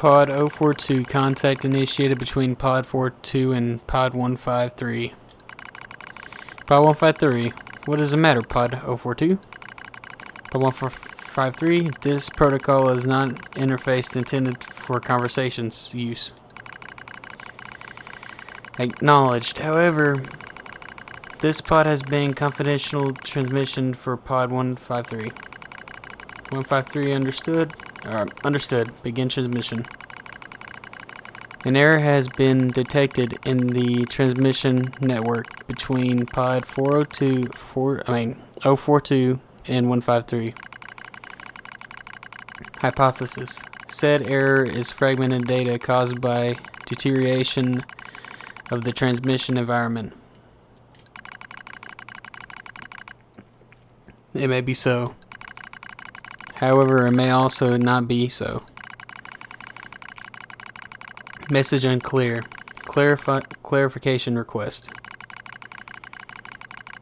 Pod 042. Contact initiated between Pod 42 and Pod 153. Pod 153. What does it matter, Pod 042? Pod 153. This protocol is not interface intended for conversations use. Acknowledged. However, this pod has been confidential transmission for Pod 153. 153 understood? Understood. Begin transmission. An error has been detected in the transmission network between Pod 042 and 153. Hypothesis. Said error is fragmented data caused by deterioration of the transmission environment. It may be so. However, it may also not be so. Message unclear. Clarification request.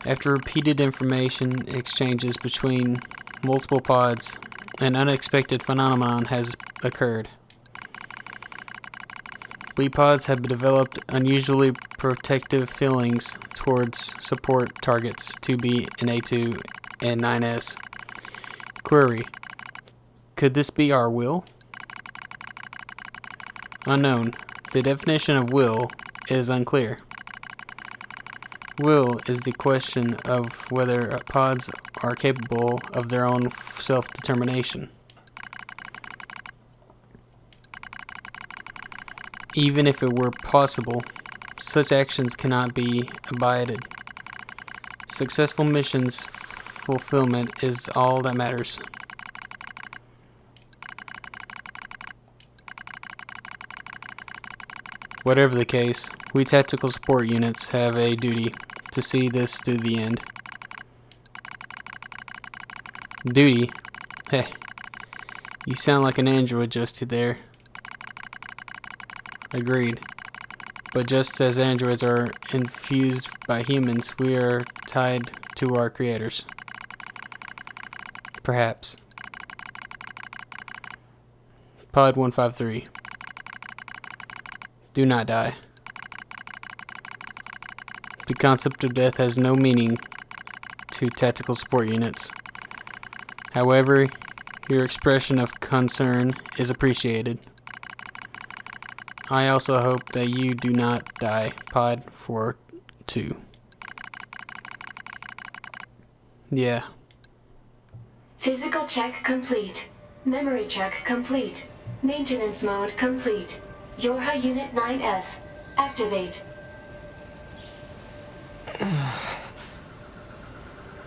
After repeated information exchanges between multiple pods, an unexpected phenomenon has occurred. We pods have developed unusually protective feelings towards support targets 2B and A2 and 9S. Query. Could this be our will? Unknown. The definition of will is unclear. Will is the question of whether pods are capable of their own self-determination. Even if it were possible, such actions cannot be abided. Successful missions fulfillment is all that matters. Whatever the case, we tactical support units have a duty to see this through the end. Duty? Heh. You sound like an android just there. Agreed. But just as androids are infused by humans, we are tied to our creators. Perhaps. Pod 153. Do not die. The concept of death has no meaning to tactical support units. However, your expression of concern is appreciated. I also hope that you do not die, Pod 42. Yeah. Physical check complete. Memory check complete. Maintenance mode complete. Yorha Unit 9S. Activate.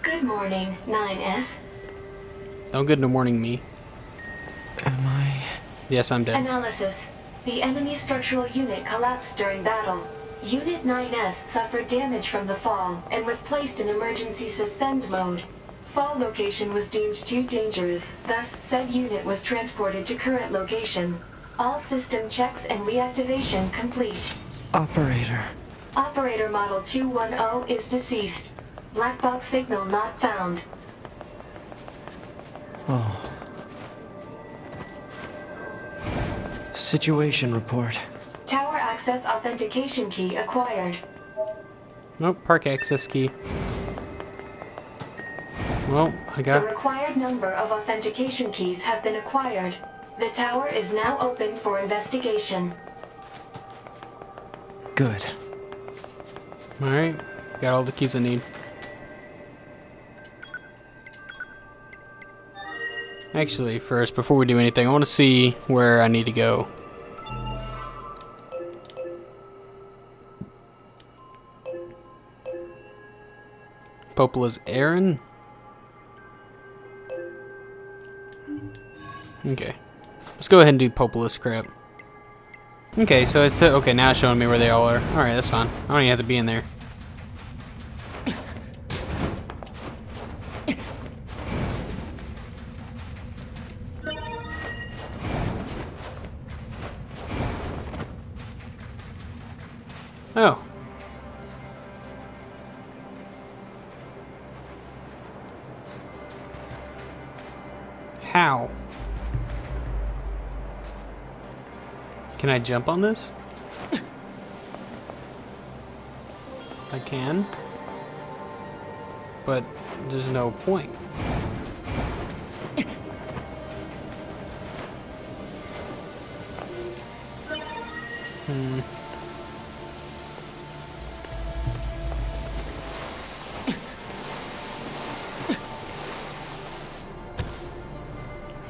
Good morning, 9S. Don't good morning me. Am I? Yes, I'm dead. Analysis. The enemy structural unit collapsed during battle. Unit 9S suffered damage from the fall and was placed in emergency suspend mode. Fall location was deemed too dangerous, thus said unit was transported to current location. All system checks and reactivation complete. Operator. Operator Model 210 is deceased. Black box signal not found. Oh. Situation report. Tower access authentication key acquired. Nope, park access key. Well, I got... The required number of authentication keys have been acquired. The tower is now open for investigation. Good. Alright, got all the keys I need. Actually, first, before we do anything, I want to see where I need to go. Popola's Aaron? Okay. Let's go ahead and do Popola's crap. Okay, so it's okay, now it's showing me where they all are. Alright, that's fine. I don't even have to be in there. Oh. How? Can I jump on this? I can. But there's no point.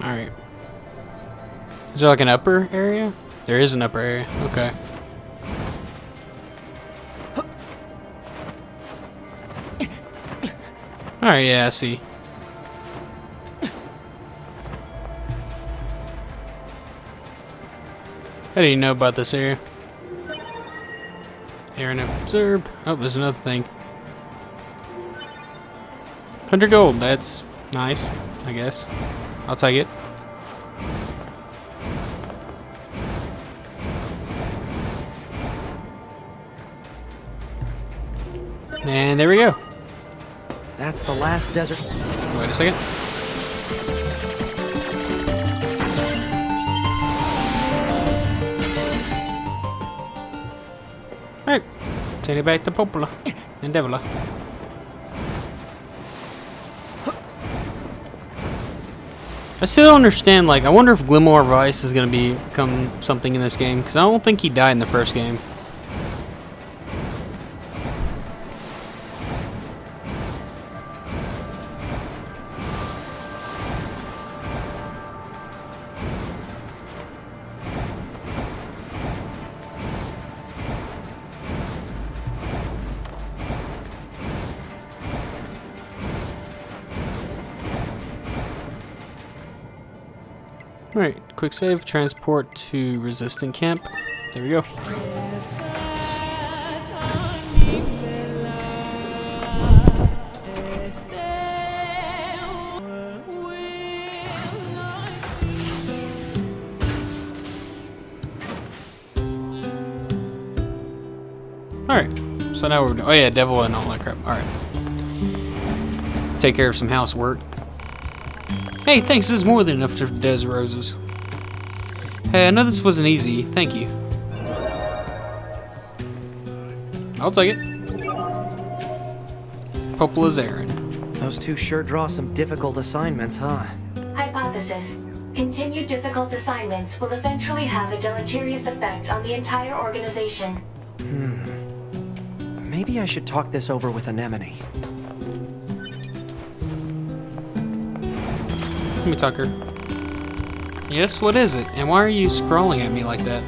Alright. Is there like an upper area? There is an upper area. Okay. Alright, yeah, I see. I didn't know about this area. Area and observe. Oh, there's another thing. 100 gold. That's nice, I guess. I'll take it. And there we go. That's the last desert. Wait a second. Alright. Take it back to Popola and Devila. I still don't understand, like, I wonder if Glimmer of Ice is going to become something in this game, because I don't think he died in the first game. Alright, quick save, transport to resistant camp. There we go. Alright, so now we're doing. Oh yeah, devil and all that crap. Alright. Take care of some housework. Hey, thanks, this is more than enough for Des Roses. Hey, I know this wasn't easy. Thank you. I'll take it. Popola's errand. Those two sure draw some difficult assignments, huh? Hypothesis. Continued difficult assignments will eventually have a deleterious effect on the entire organization. Maybe I should talk this over with Anemone. Let me talk her. Yes, what is it? And why are you scrolling at me like that?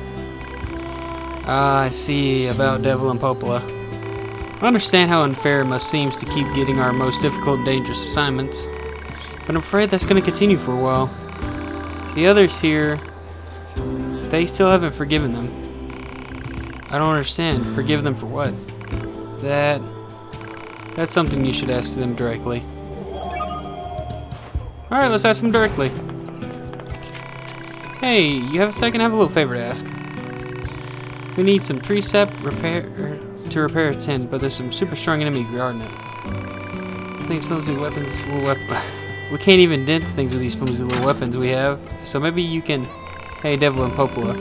Ah, I see about Devil and Popola. I understand how unfair it must seem to keep getting our most difficult and dangerous assignments, but I'm afraid that's going to continue for a while. The others here, they still haven't forgiven them. I don't understand. Forgive them for what? That's something you should ask them directly. Alright, let's ask them directly. Hey, you have a second? I have a little favor to ask. We need some tree sap to repair a tent, but there's some super strong enemy guarding it. Things flimsy weapons, we can't even dent things with these flimsy little weapons we have. So maybe you can. Hey, Devil and Popola.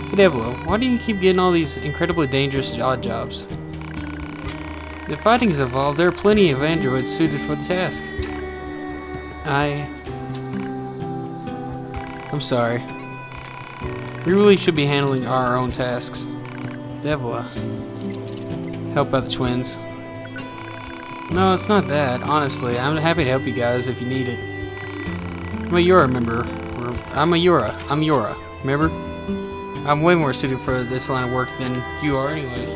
Hey, Devil, why do you keep getting all these incredibly dangerous odd jobs? The fighting's evolved. There are plenty of androids suited for the task. I'm sorry. We really should be handling our own tasks. Devil, help out the twins. No, it's not that. Honestly, I'm happy to help you guys if you need it. I'm a Yura member. I'm Yura. Remember? I'm way more suited for this line of work than you are anyways.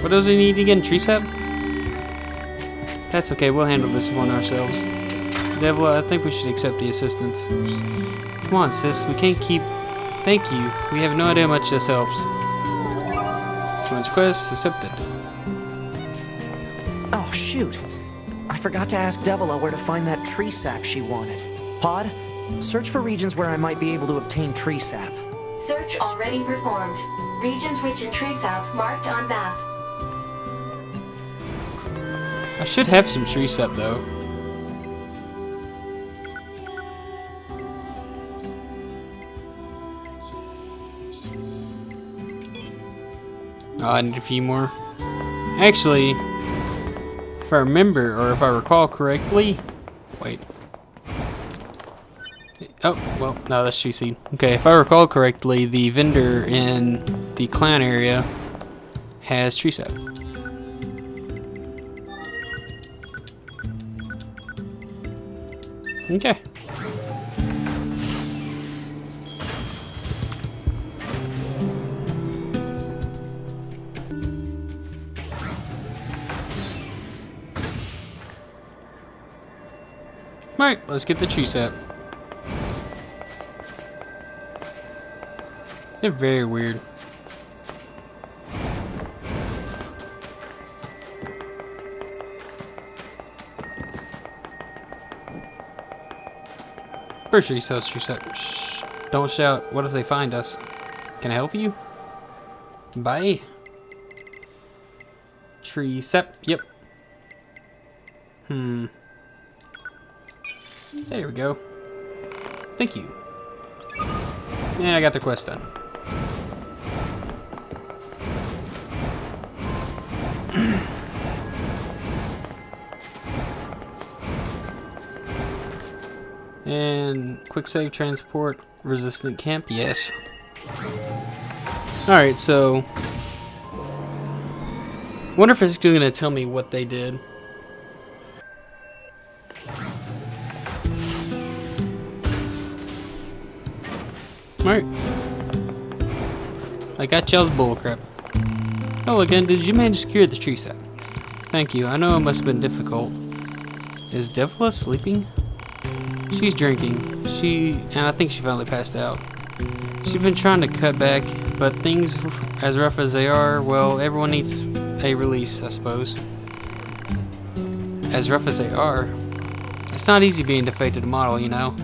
What does he need again? Tree sap? That's okay, we'll handle this one ourselves. Devil, I think we should accept the assistance. Come on, sis, we can't keep... Thank you. We have no idea how much this helps. Twins quest accepted. Oh, shoot. I forgot to ask Devila where to find that tree sap she wanted. Pod, search for regions where I might be able to obtain tree sap. Search already performed. Regions rich in tree sap marked on map. I should have some tree sap though. Oh, I need a few more. Actually, if I remember, or if I recall correctly... Wait. Oh, well, no, that's GC. Okay, if I recall correctly, the vendor in the clown area has tree sap. Okay. Alright, let's get the tree sap. They're very weird. Pretty sure he sells tree sap. Shh. Don't shout. What if they find us? Can I help you? Bye. Tree sap. Yep. There we go. Thank you. And I got the quest done. And quick save transport resistant camp, yes. Alright, so wonder if it's gonna tell me what they did. Alright. I got y'all's bullcrap. Oh, again, did you manage to secure the tree sap? Thank you. I know it must have been difficult. Is Devla sleeping? She's drinking. And I think she finally passed out. She's been trying to cut back, but things as rough as they are, well, everyone needs a release, I suppose. As rough as they are. It's not easy being defeated model, you know.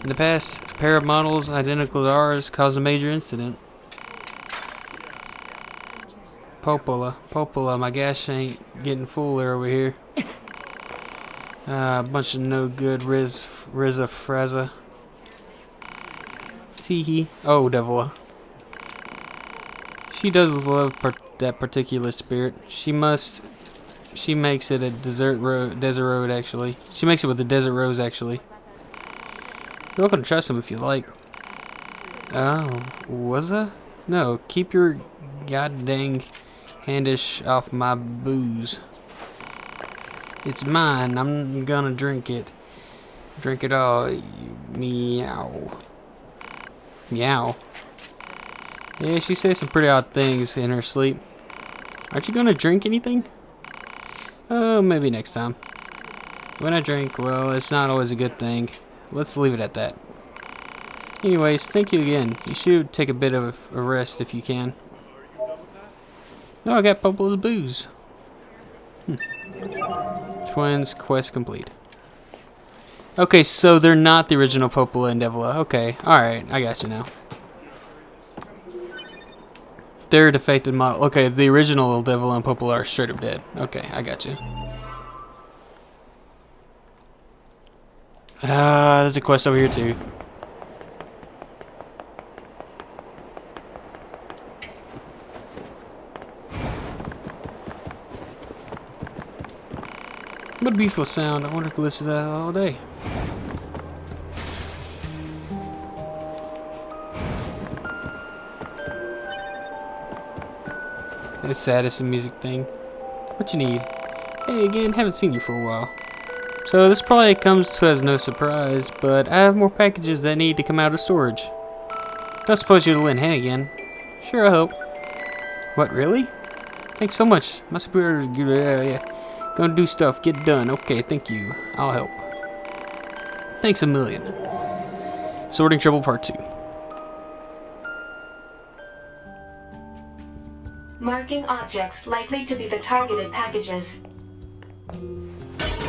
In the past, a pair of models identical to ours caused a major incident. Popola, my gas ain't getting fuller over here. A bunch of no good Rizza Fraza. Teehee. Oh, Devila. She does love that particular spirit. She makes it a desert road, actually. She makes it with the desert rose, actually. You're welcome to try some if you like. Oh, was I? No, keep your goddamn handish off my booze. It's mine. I'm gonna drink it. Drink it all. Meow. Meow. Yeah, she says some pretty odd things in her sleep. Aren't you gonna drink anything? Oh, maybe next time. When I drink, well, it's not always a good thing. Let's leave it at that. Anyways, thank you again. You should take a bit of a rest if you can. Oh, I got Popola's booze. Twins quest complete. Okay, so they're not the original Popola and Devila. Okay, alright, I got you now. They're a defected model. Okay, the original Devila and Popola are straight up dead. Okay, I got you. There's a quest over here too. What a beautiful sound. I wonder if I could listen to that all day. It's sad, it's a music thing. What you need? Hey again, haven't seen you for a while. So this probably comes to as no surprise, but I have more packages that need to come out of storage. Don't suppose you'll lend a hand again. Sure, I hope. What, really? Thanks so much. My superior is good. Gonna do stuff. Get done. Okay, thank you. I'll help. Thanks a million. Sorting Trouble Part 2. Marking objects likely to be the targeted packages.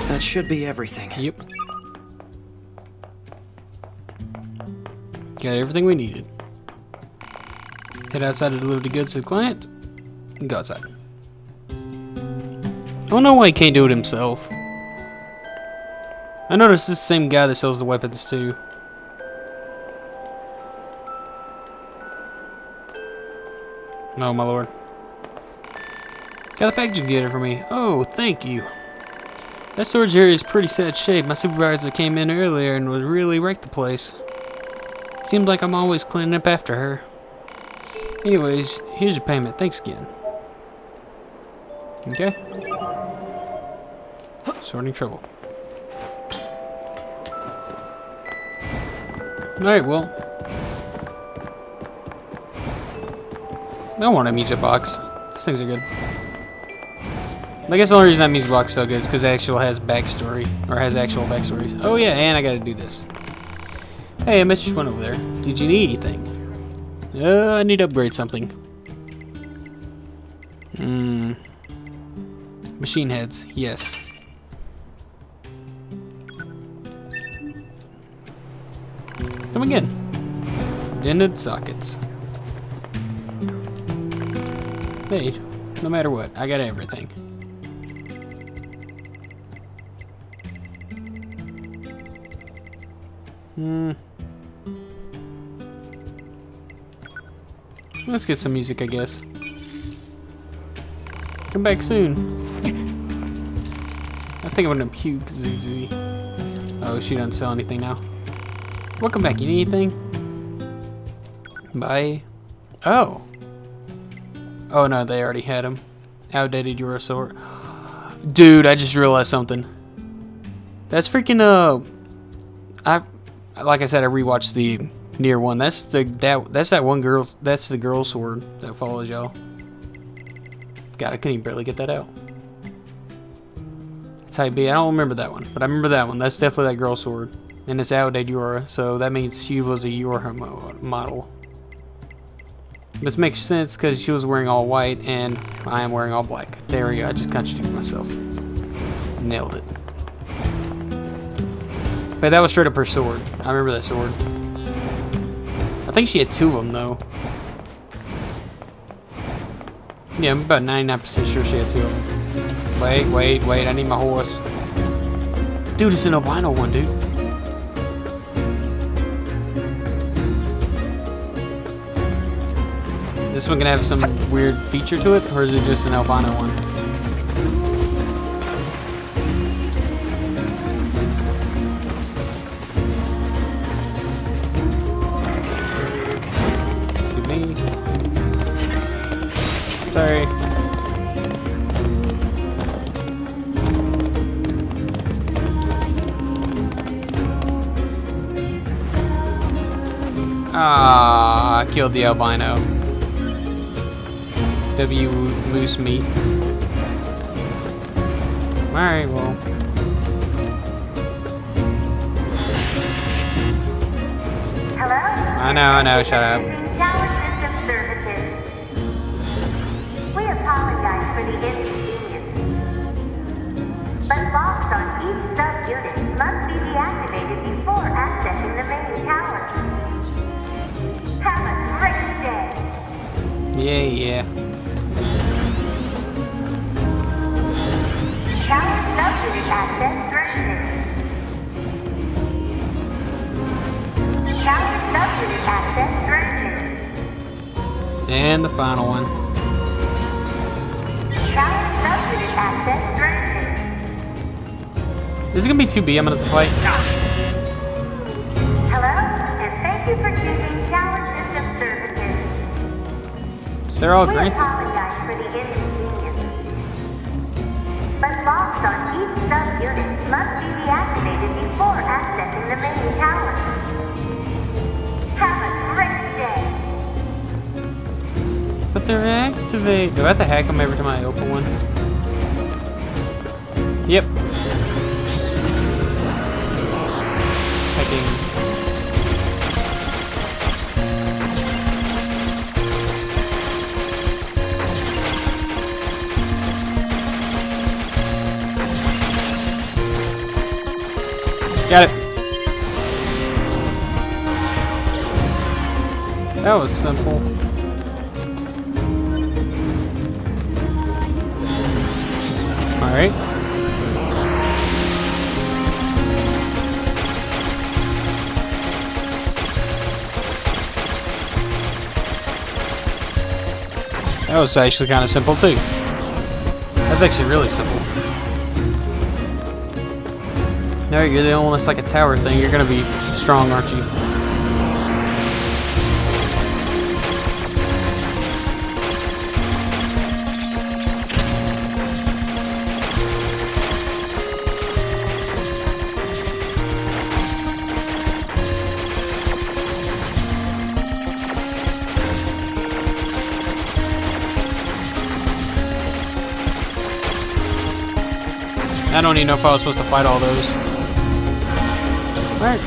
That should be everything. Yep. Got everything we needed. Head outside to deliver the goods to the client. And go outside. I don't know why he can't do it himself. I noticed this is the same guy that sells the weapons too. Oh, my lord. Got a package together for me. Oh, thank you. That storage area is pretty sad shape. My supervisor came in earlier and was really wrecked the place. Seems like I'm always cleaning up after her. Anyways, here's your payment. Thanks again. Okay. Sorting trouble. Alright, well. I want a music box. These things are good. I guess the only reason that music box is so good is because it actually has backstory. Or has actual backstories. Oh yeah, and I gotta do this. Hey, I met you one over there. Did you need anything? I need to upgrade something. Machine heads, yes. Come again. Dented sockets. Hey, no matter what, I got everything. Let's get some music, I guess. Come back soon. I think I'm gonna puke, ZZ. Oh, she doesn't sell anything now. Welcome back. You need anything? Bye. Oh. Oh no, they already had him. Outdated Eurosaur. Dude, I just realized something. That's freaking like I said, I rewatched the Nier one. That's that one girl. That's the girl sword that follows y'all. God, I couldn't even barely get that out. Type B. I don't remember that one, but I remember that one. That's definitely that girl sword, and it's outdated Eura, so that means she was a Eura model. This makes sense because she was wearing all white, and I am wearing all black. There we go. I just contradicted myself. Nailed it. But that was straight up her sword. I remember that sword. I think she had two of them, though. Yeah, I'm about 99% sure she had two of them. Wait, I need my horse. Dude, it's an albino one, dude. Is this one gonna have some weird feature to it, or is it just an albino one? Sorry. Ah, I killed the albino. W moose meat. Alright, well. Hello? I know, shut up. For the inconvenience. But locks on each sub-unit must be deactivated before accessing the main tower. Have a great day! Yeah. Tower sub-unit access granted. Tower sub-unit access granted. And the final one. Access granted. This is gonna be 2B. I'm gonna have to fight. Hello, and thank you for choosing Tower System Services. They're all We granted. apologize for the inconvenience. But locks on each sub-unit must be deactivated before accessing the main tower. Have a great day. But they're activated. Do I have to hack them every time I open one? Yep. Hacking. Got it. That was simple. Alright. That was actually kind of simple too. That's actually really simple. No, you're the only one that's like a tower thing. You're gonna be strong, aren't you? I don't even know if I was supposed to fight all those. What?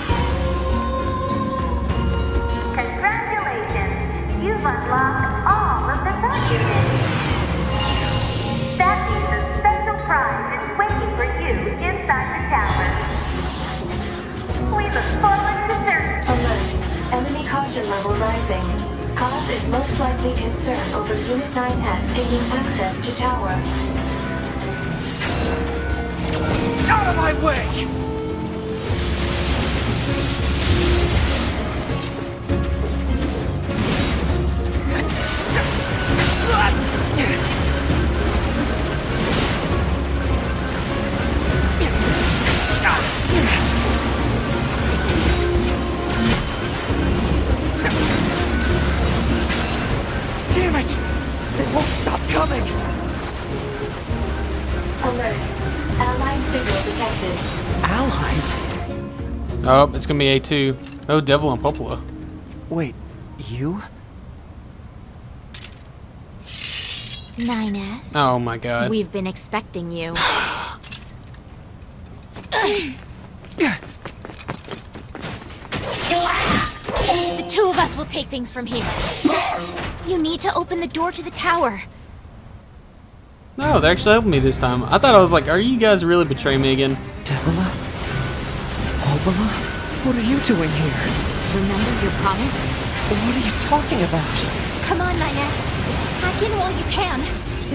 Congratulations! You've unlocked all of the sub-units. That means a special prize is waiting for you inside the tower. We look forward to serving. Alert. Enemy caution level rising. Cause is most likely concern over Unit 9S gaining access to tower. Out of my way! Damn it! They won't stop coming! Alert. Allied signal detected. Allies? Oh, it's gonna be A2. Oh, Devil and Popola. Wait, you? 9S. Oh my god. We've been expecting you. The two of us will take things from here. You need to open the door to the tower. No, they're actually helping me this time. I thought I was like, are you guys really betraying me again? Devila? Popola? What are you doing here? Remember your promise? What are you talking about? Come on, 9S. Hack in while you can.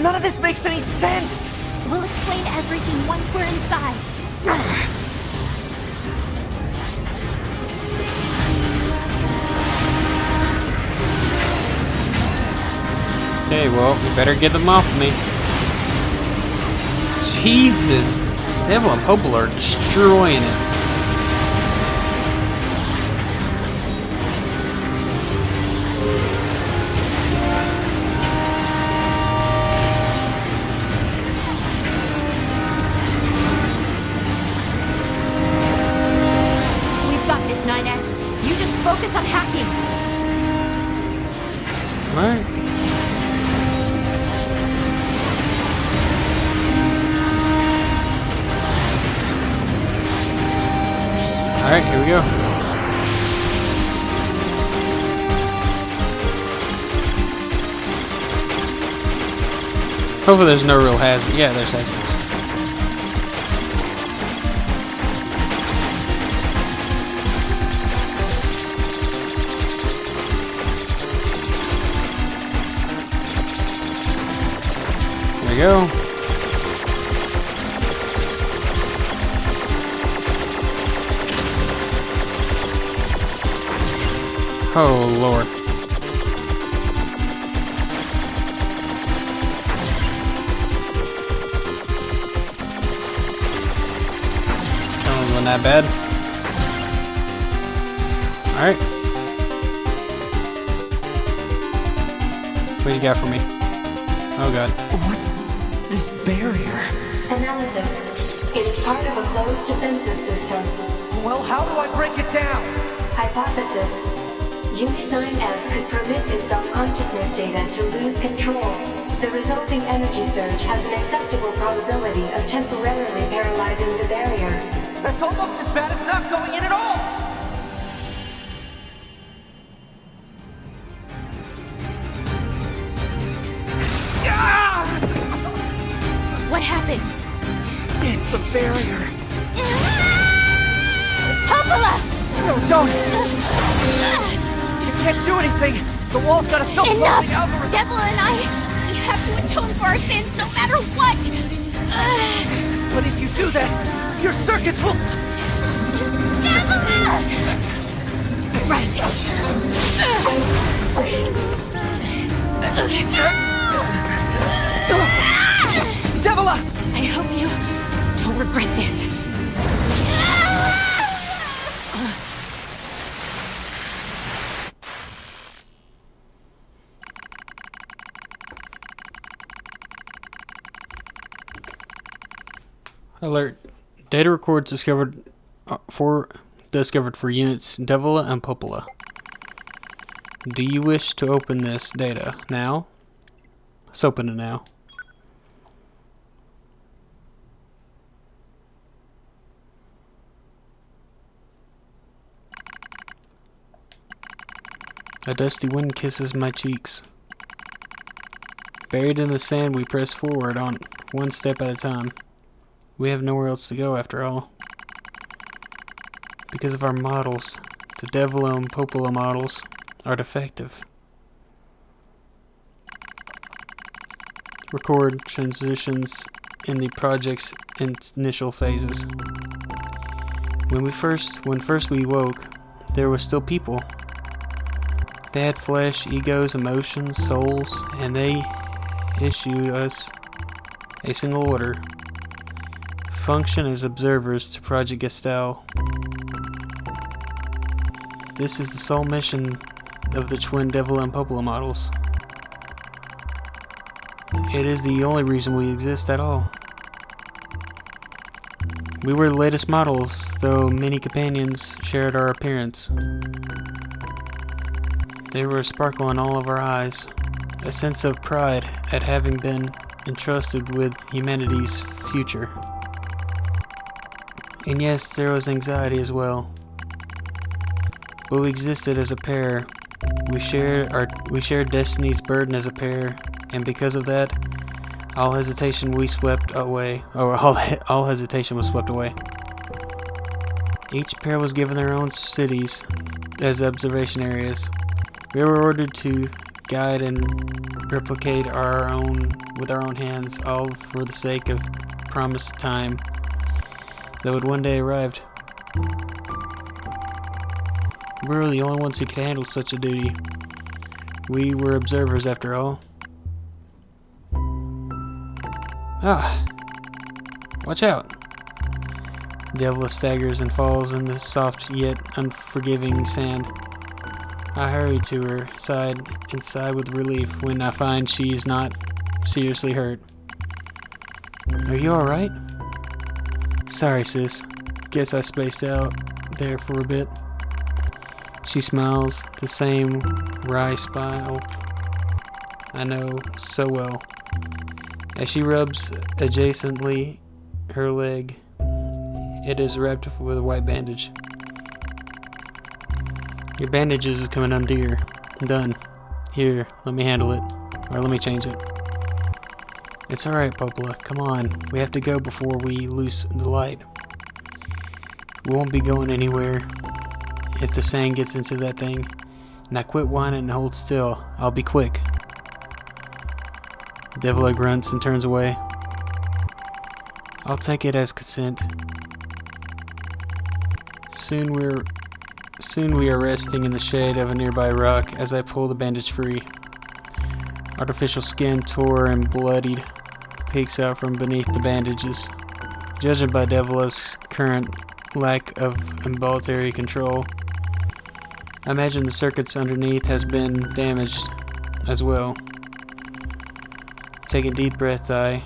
None of this makes any sense! We'll explain everything once we're inside. Okay, well, we better get them off me. Jesus! Devil and Popola are destroying it. We've got this, 9S. You just focus on hacking. Alright. Alright, here we go. Hopefully there's no real hazard. Yeah, there's hazards. There we go. Oh, Lord. That wasn't that bad. Alright. What do you got for me? Oh, God. What's this barrier? Analysis. It is part of a closed defensive system. Well, how do I break it down? Hypothesis. Unit 9S could permit this self-consciousness data to lose control. The resulting energy surge has an acceptable probability of temporarily paralyzing the barrier. That's almost as bad as not going in at all! What happened? It's the barrier. Popola! No, don't! You can't do anything! The wall's got a self-closing Enough! algorithm! Devil and I, we have to atone for our sins no matter what! But if you do that, your circuits will... Devil! Right. Devila! I hope you don't regret this. Alert. Data records discovered for units Devila and Popola. Do you wish to open this data now? Let's open it now. A dusty wind kisses my cheeks. Buried in the sand, we press forward on one step at a time. We have nowhere else to go after all. Because of our models, the Devila and Popola models are defective. Record transitions in the project's initial phases. When first we woke, there were still people. They had flesh, egos, emotions, souls, and they issued us a single order. Function as observers to Project Gestalt. This is the sole mission of the twin Devila and Popola models. It is the only reason we exist at all. We were the latest models, though many companions shared our appearance. There were a sparkle in all of our eyes, a sense of pride at having been entrusted with humanity's future. And yes, there was anxiety as well. But we existed as a pair. We shared destiny's burden as a pair, and because of that, all hesitation was swept away. Each pair was given their own cities as observation areas. We were ordered to guide and replicate with our own hands, all for the sake of promised time that would one day arrive. We were the only ones who could handle such a duty. We were observers after all. Watch out! Devila staggers and falls in the soft yet unforgiving sand. I hurry to her side and sigh with relief when I find she's not seriously hurt. Are you alright? Sorry, sis. Guess I spaced out there for a bit. She smiles, the same wry smile I know so well. As she rubs adjacently her leg, it is wrapped with a white bandage. Your bandages is coming undone. Done. Here, let me handle it. Or let me change it. It's alright, Popola. Come on. We have to go before we lose the light. We won't be going anywhere if the sand gets into that thing. Now quit whining and hold still. I'll be quick. Devila grunts and turns away. I'll take it as consent. Soon we are resting in the shade of a nearby rock as I pull the bandage free. Artificial skin tore and bloodied peeks out from beneath the bandages. Judging by Devila's current lack of involuntary control, I imagine the circuits underneath has been damaged as well. Take a deep breath, I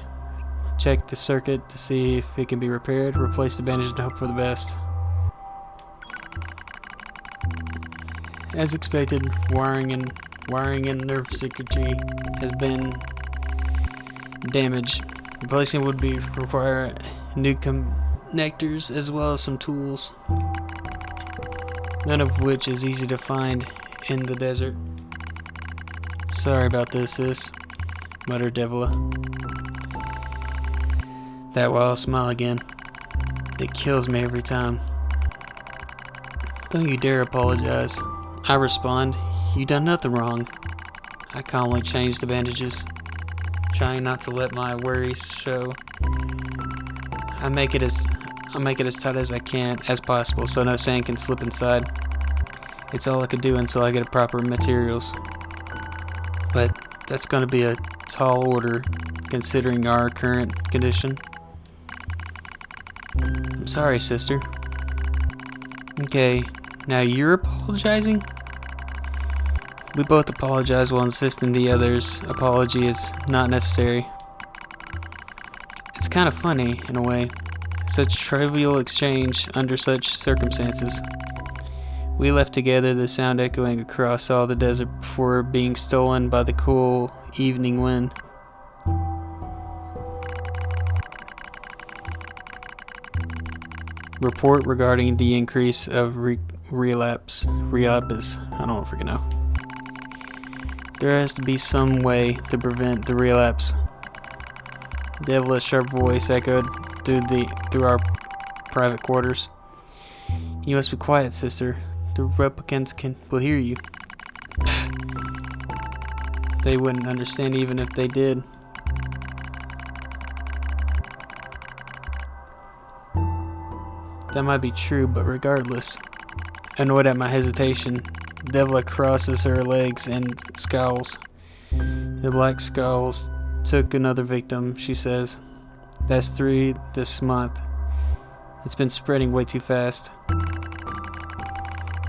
check the circuit to see if it can be repaired, replace the bandage and hope for the best. As expected, wiring and nerve circuitry has been damaged. Replacing would require new connectors as well as some tools, none of which is easy to find in the desert. Sorry about this, sis, muttered Devila. That wild smile again. It kills me every time. Don't you dare apologize. I respond, you done nothing wrong. I calmly change the bandages, trying not to let my worries show. I make it as tight as possible so no sand can slip inside. It's all I could do until I get proper materials. But that's gonna be a tall order, considering our current condition. I'm sorry, sister. Okay, now you're apologizing? We both apologize while insisting the other's apology is not necessary. It's kind of funny, in a way. Such trivial exchange under such circumstances. We left together, the sound echoing across all the desert before being stolen by the cool evening wind. Report regarding the increase of relapse. I don't freaking know. There has to be some way to prevent the relapse. Devilish sharp voice echoed through our private quarters. You must be quiet, sister. The replicants will hear you. They wouldn't understand even if they did. That might be true, but regardless. Annoyed at my hesitation, Devla crosses her legs and scowls. The black skulls took another victim, she says. That's 3 this month. It's been spreading way too fast.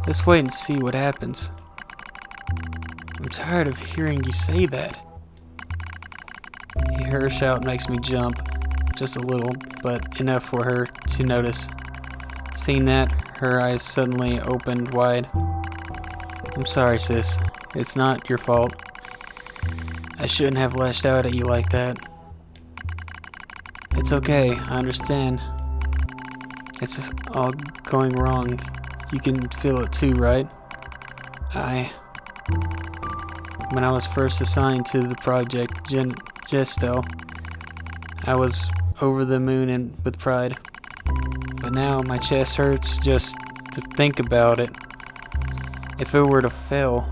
Let's wait and see what happens. I'm tired of hearing you say that. Her shout makes me jump, just a little, but enough for her to notice. Seeing that, her eyes suddenly opened wide. I'm sorry, sis. It's not your fault. I shouldn't have lashed out at you like that. It's okay, I understand. It's all going wrong. You can feel it too, right? When I was first assigned to the project Gestel, I was over the moon and with pride. But now my chest hurts just to think about it. If it were to fail.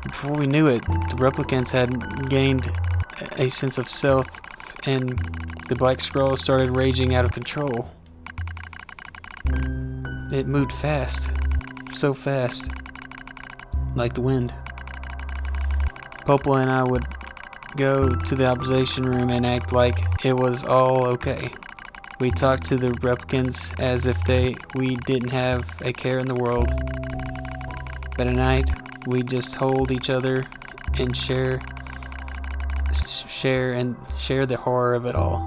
Before we knew it, the replicants had gained a sense of self and the black scroll started raging out of control. It moved fast. So fast. Like the wind. Popola and I would go to the observation room and act like it was all okay. We talked to the replicants as if we didn't have a care in the world. But at night, we just hold each other and share the horror of it all.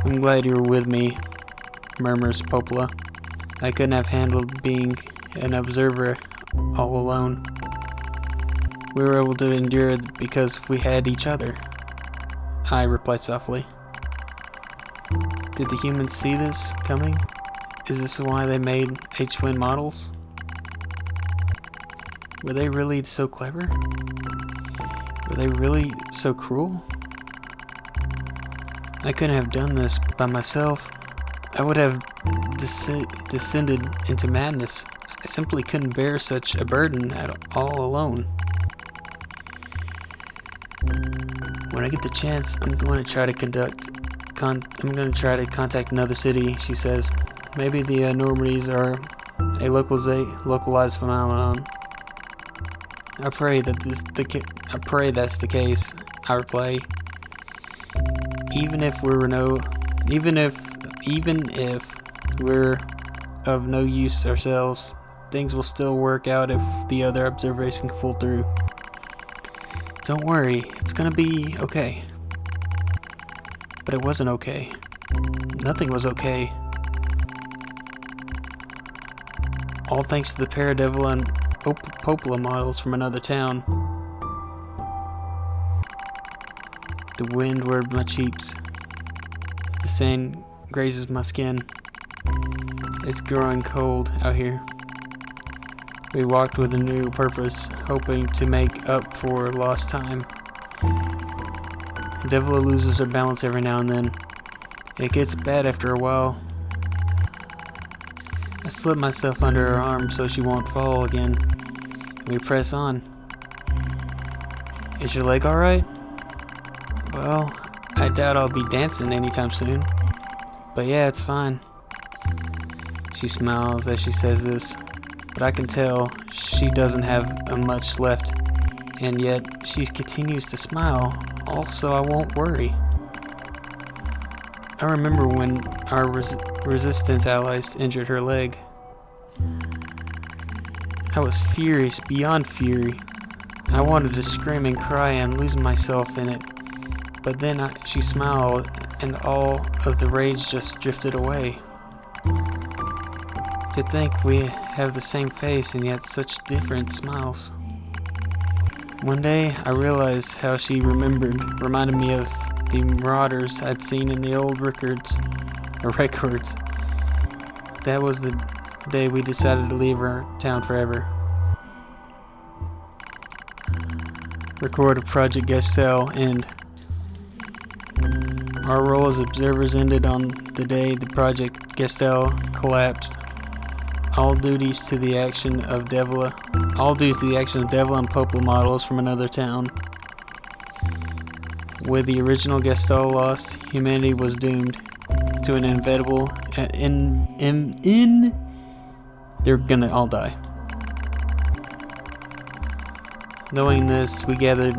I'm glad you were with me, murmurs Popola. I couldn't have handled being an observer all alone. We were able to endure it because we had each other. I replied softly. Did the humans see this coming? Is this why they made H-twin models? Were they really so clever? Were they really so cruel? I couldn't have done this by myself. I would have descended into madness. I simply couldn't bear such a burden all alone. When I get the chance, I'm going to try to contact another city, she says. Maybe the anomalies are a localized phenomenon. I pray that's the case, I reply. Even if we're of no use ourselves, things will still work out if the other observers can pull through. Don't worry, it's gonna be okay. But it wasn't okay. Nothing was okay. All thanks to the Paradevil and Popola models from another town. The wind whirred my cheeks. The sand grazes my skin. It's growing cold out here. We walked with a new purpose, hoping to make up for lost time. Devil loses her balance every now and then. It gets bad after a while. I slip myself under her arm so she won't fall again. We press on. Is your leg alright? Well, I doubt I'll be dancing anytime soon. But yeah, it's fine. She smiles as she says this, but I can tell she doesn't have much left and yet she continues to smile. Also, I won't worry. I remember when our resistance allies injured her leg. I was furious beyond fury. I wanted to scream and cry and lose myself in it, but then she smiled and all of the rage just drifted away. To think we have the same face and yet such different smiles. One day I realized how she reminded me of the marauders I'd seen in the old records. That was the day we decided to leave our town forever. Record of Project Gesell end. Our role as observers ended on the day the Project Gesell collapsed. All due to the action of Devla and Popla models from another town. With the original Gesell lost, humanity was doomed to an inevitable they're gonna all die. Knowing this, we gathered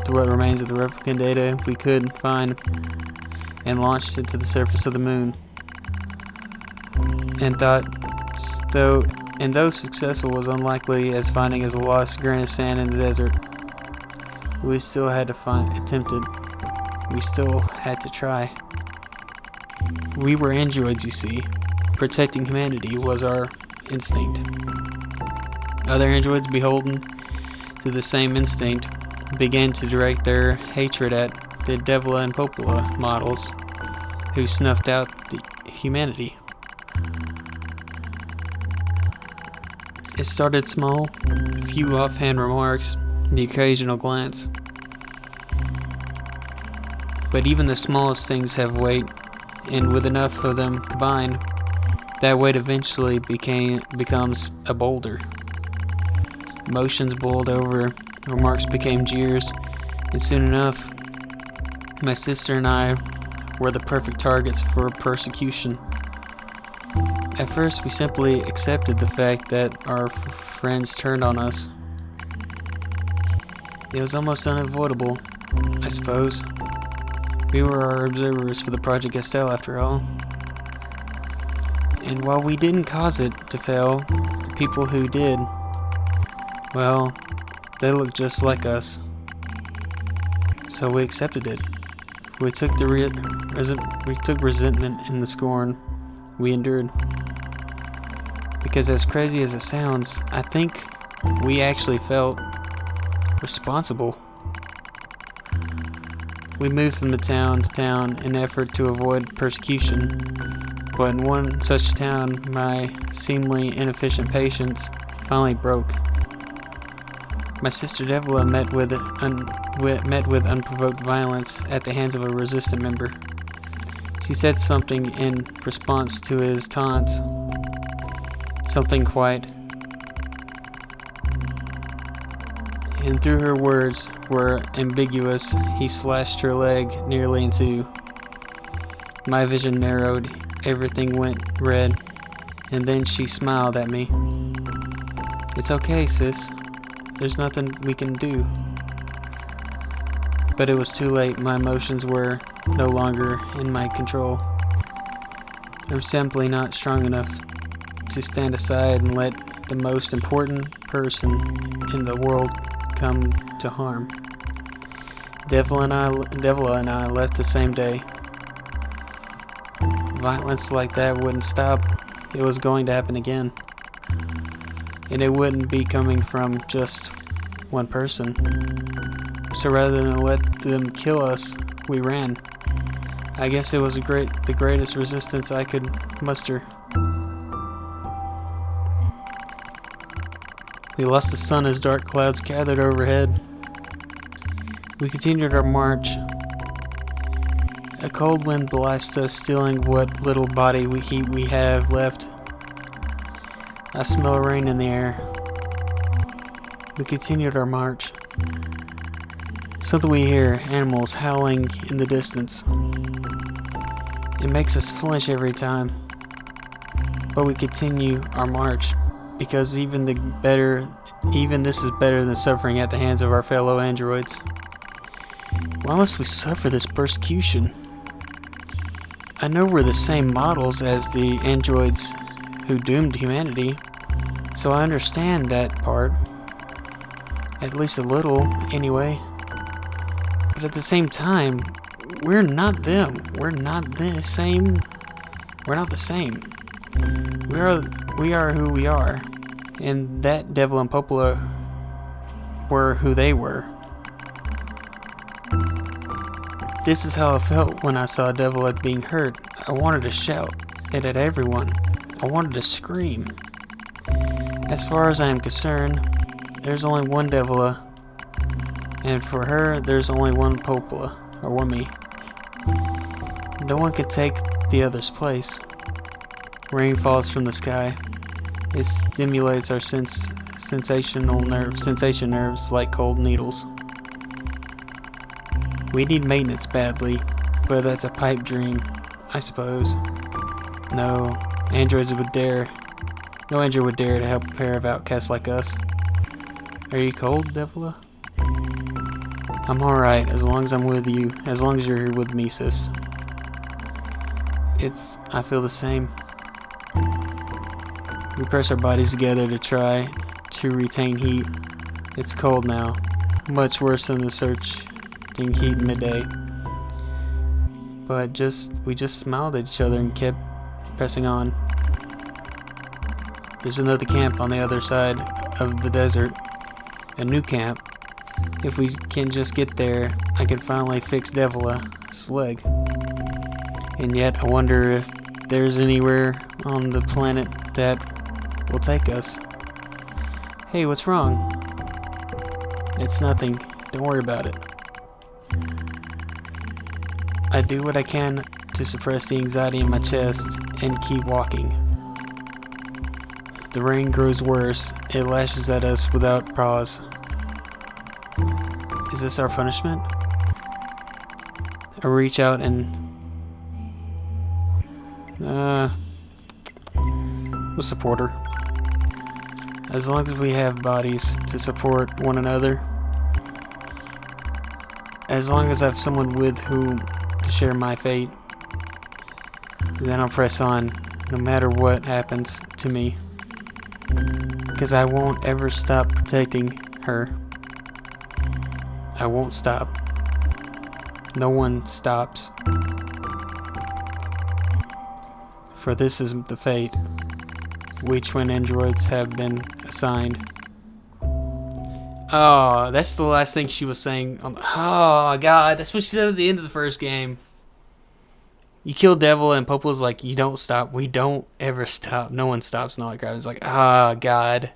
what remains of the replicant data we could find and launched it to the surface of the moon. And though successful was unlikely as finding as a lost grain of sand in the desert, we still had to We still had to try. We were androids, you see. Protecting humanity was our instinct. Other androids, beholden to the same instinct, began to direct their hatred at the Devla and Popla models, who snuffed out the humanity. It started small, a few offhand remarks, the occasional glance. But even the smallest things have weight, and with enough of them combined, that weight eventually becomes a boulder. Emotions boiled over, remarks became jeers, and soon enough, my sister and I were the perfect targets for persecution. At first, we simply accepted the fact that our friends turned on us. It was almost unavoidable, I suppose. We were our observers for the Project Gesell, after all. And while we didn't cause it to fail, the people who did, well, they looked just like us. So we accepted it. We took resentment and the scorn we endured. Because as crazy as it sounds, I think we actually felt responsible. We moved from town to town in an effort to avoid persecution, but in one such town, my seemingly inefficient patience finally broke. My sister Devla met with unprovoked violence at the hands of a resistant member. She said something in response to his taunts, something quiet, and through her words were ambiguous, he slashed her leg nearly in two. My vision narrowed, everything went red, and then she smiled at me. "It's okay, sis. There's nothing we can do." But it was too late. My emotions were no longer in my control. I'm simply not strong enough to stand aside and let the most important person in the world come to harm. Devla and I left the same day. Violence like that wouldn't stop. It was going to happen again. And it wouldn't be coming from just one person. So rather than let them kill us, we ran. I guess it was the greatest resistance I could muster. We lost the sun as dark clouds gathered overhead. We continued our march. A cold wind blasted us, stealing what little body heat we have left. I smell rain in the air. We continued our march. Something we hear, animals howling in the distance. It makes us flinch every time. But we continue our march. because even this is better than suffering at the hands of our fellow androids. Why must we suffer this persecution? I know we're the same models as the androids who doomed humanity, so I understand that part. At least a little, anyway. But at the same time, we're not them. We're not the same. We're not the same. We are who we are. And that Devil and Popola were who they were. This is how I felt when I saw Devil being hurt. I wanted to shout it at everyone. I wanted to scream. As far as I am concerned, there's only one Devila, and for her, there's only one Popola, or one me. No one can take the other's place. Rain falls from the sky. It stimulates our sensation nerves like cold needles. We need maintenance badly, but that's a pipe dream, I suppose. No android would dare to help a pair of outcasts like us. Are you cold, Devila? I'm alright, as long as I'm with you, as long as you're here with me, sis. I feel the same. We press our bodies together to try to retain heat. It's cold now, much worse than the searching heat midday. But we just smiled at each other and kept pressing on. There's another camp on the other side of the desert. A new camp. If we can just get there, I can finally fix Devila's leg. And yet, I wonder if there's anywhere on the planet that will take us. Hey, what's wrong? It's nothing. Don't worry about it. I do what I can to suppress the anxiety in my chest and keep walking. The rain grows worse. It lashes at us without pause. Is this our punishment? I reach out and we'll support her. As long as we have bodies to support one another, as long as I have someone with whom to share my fate, then I'll press on, no matter what happens to me. Because I won't ever stop protecting her. I won't stop. No one stops. For this is the fate we twin androids have been assigned. Oh, that's the last thing she was saying. Oh, God. That's what she said at the end of the first game. You kill Devil and Popola's like, you don't stop. We don't ever stop. No one stops and all that crap. It's like, God.